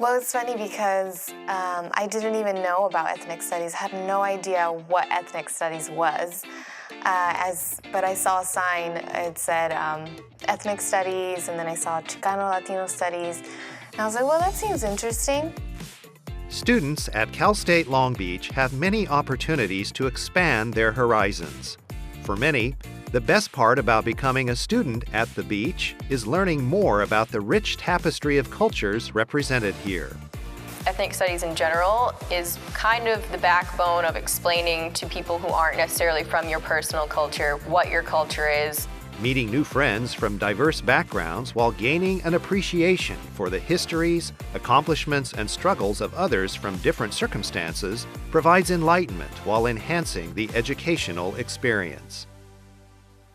Well, it's funny because I didn't even know about ethnic studies. I had no idea what ethnic studies was. But I saw a sign, it said ethnic studies, and then I saw Chicano, Latino studies. And I was like, well, that seems interesting. Students at Cal State Long Beach have many opportunities to expand their horizons. For many, the best part about becoming a student at the beach is learning more about the rich tapestry of cultures represented here. Ethnic studies in general is kind of the backbone of explaining to people who aren't necessarily from your personal culture what your culture is. Meeting new friends from diverse backgrounds while gaining an appreciation for the histories, accomplishments, and struggles of others from different circumstances provides enlightenment while enhancing the educational experience.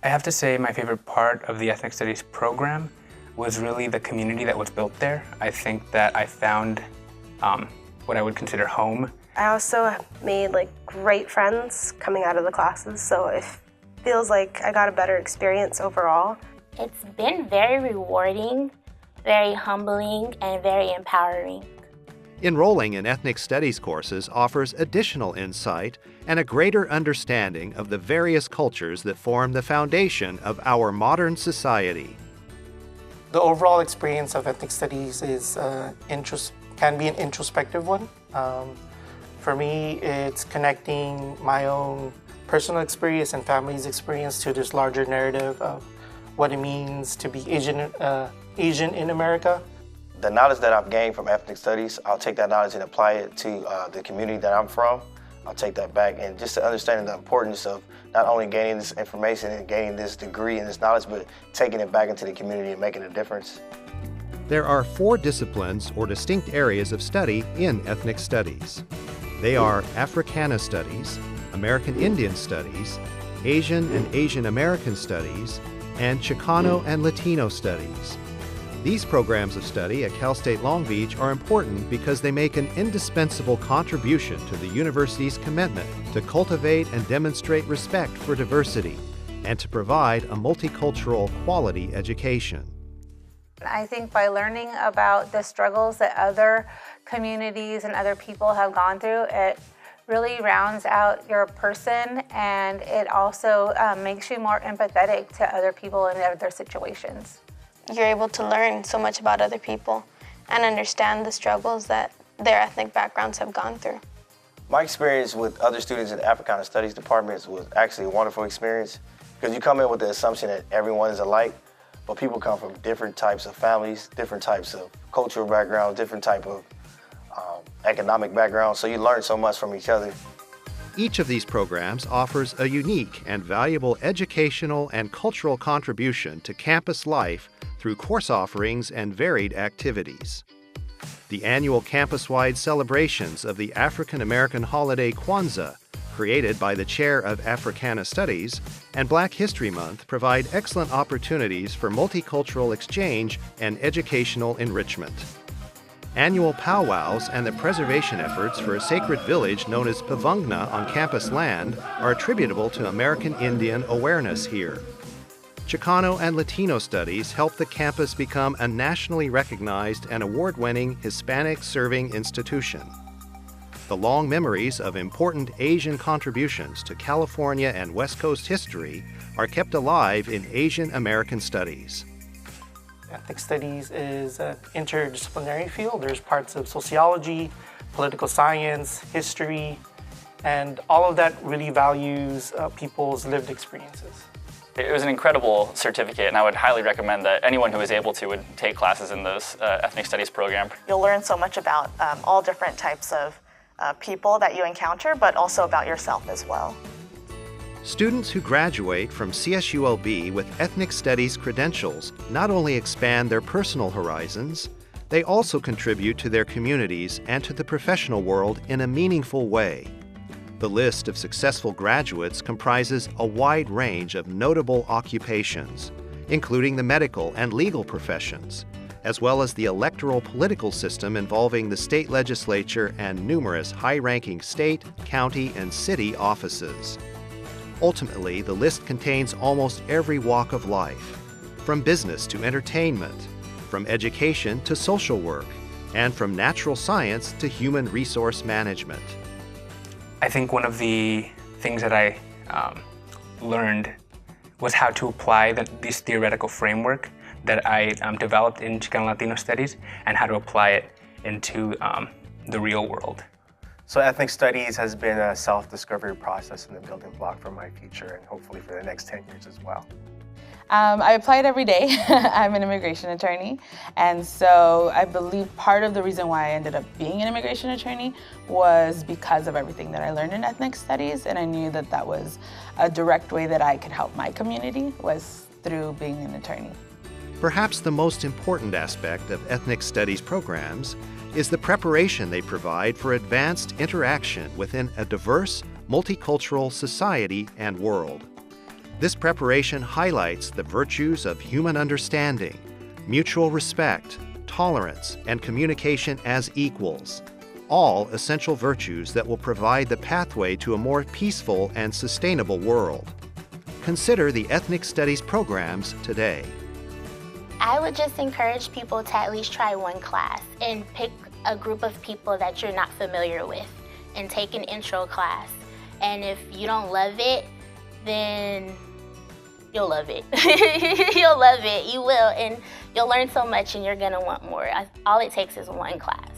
I have to say my favorite part of the Ethnic Studies program was really the community that was built there. I think that I found what I would consider home. I also made great friends coming out of the classes, so it feels like I got a better experience overall. It's been very rewarding, very humbling, and very empowering. Enrolling in ethnic studies courses offers additional insight and a greater understanding of the various cultures that form the foundation of our modern society. The overall experience of ethnic studies is can be an introspective one. For me, it's connecting my own personal experience and family's experience to this larger narrative of what it means to be Asian in America. The knowledge that I've gained from ethnic studies, I'll take that knowledge and apply it to the community that I'm from. I'll take that back, and just to understanding the importance of not only gaining this information and gaining this degree and this knowledge, but taking it back into the community and making a difference. There are 4 disciplines or distinct areas of study in ethnic studies. They are Africana studies, American Indian studies, Asian and Asian American studies, and Chicano and Latino studies. These programs of study at Cal State Long Beach are important because they make an indispensable contribution to the university's commitment to cultivate and demonstrate respect for diversity and to provide a multicultural quality education. I think by learning about the struggles that other communities and other people have gone through, it really rounds out your person, and it also makes you more empathetic to other people and their situations. You're able to learn so much about other people and understand the struggles that their ethnic backgrounds have gone through. My experience with other students in the Africana Studies departments was actually a wonderful experience because you come in with the assumption that everyone is alike, but people come from different types of families, different types of cultural backgrounds, different type of economic backgrounds, so you learn so much from each other. Each of these programs offers a unique and valuable educational and cultural contribution to campus life through course offerings and varied activities. The annual campus-wide celebrations of the African American holiday Kwanzaa, created by the Chair of Africana Studies, and Black History Month provide excellent opportunities for multicultural exchange and educational enrichment. Annual powwows and the preservation efforts for a sacred village known as Pavungna on campus land are attributable to American Indian awareness here. Chicano and Latino studies help the campus become a nationally recognized and award-winning Hispanic-serving institution. The long memories of important Asian contributions to California and West Coast history are kept alive in Asian American studies. Ethnic studies is an interdisciplinary field. There's parts of sociology, political science, history, and all of that really values people's lived experiences. It was an incredible certificate, and I would highly recommend that anyone who is able to would take classes in this ethnic studies program. You'll learn so much about all different types of people that you encounter, but also about yourself as well. Students who graduate from CSULB with ethnic studies credentials not only expand their personal horizons, they also contribute to their communities and to the professional world in a meaningful way. The list of successful graduates comprises a wide range of notable occupations, including the medical and legal professions, as well as the electoral political system involving the state legislature and numerous high-ranking state, county, and city offices. Ultimately, the list contains almost every walk of life, from business to entertainment, from education to social work, and from natural science to human resource management. I think one of the things that I learned was how to apply this theoretical framework that I developed in Chicano Latino studies and how to apply it into the real world. So ethnic studies has been a self-discovery process and a building block for my future and hopefully for the next 10 years as well. I apply it every day. I'm an immigration attorney, and so I believe part of the reason why I ended up being an immigration attorney was because of everything that I learned in ethnic studies, and I knew that that was a direct way that I could help my community was through being an attorney. Perhaps the most important aspect of ethnic studies programs is the preparation they provide for advanced interaction within a diverse, multicultural society and world. This preparation highlights the virtues of human understanding, mutual respect, tolerance, and communication as equals, all essential virtues that will provide the pathway to a more peaceful and sustainable world. Consider the ethnic studies programs today. I would just encourage people to at least try one class and pick a group of people that you're not familiar with and take an intro class. And if you don't love it, then you'll love it. You'll love it, you will, and you'll learn so much and you're gonna want more. All it takes is one class.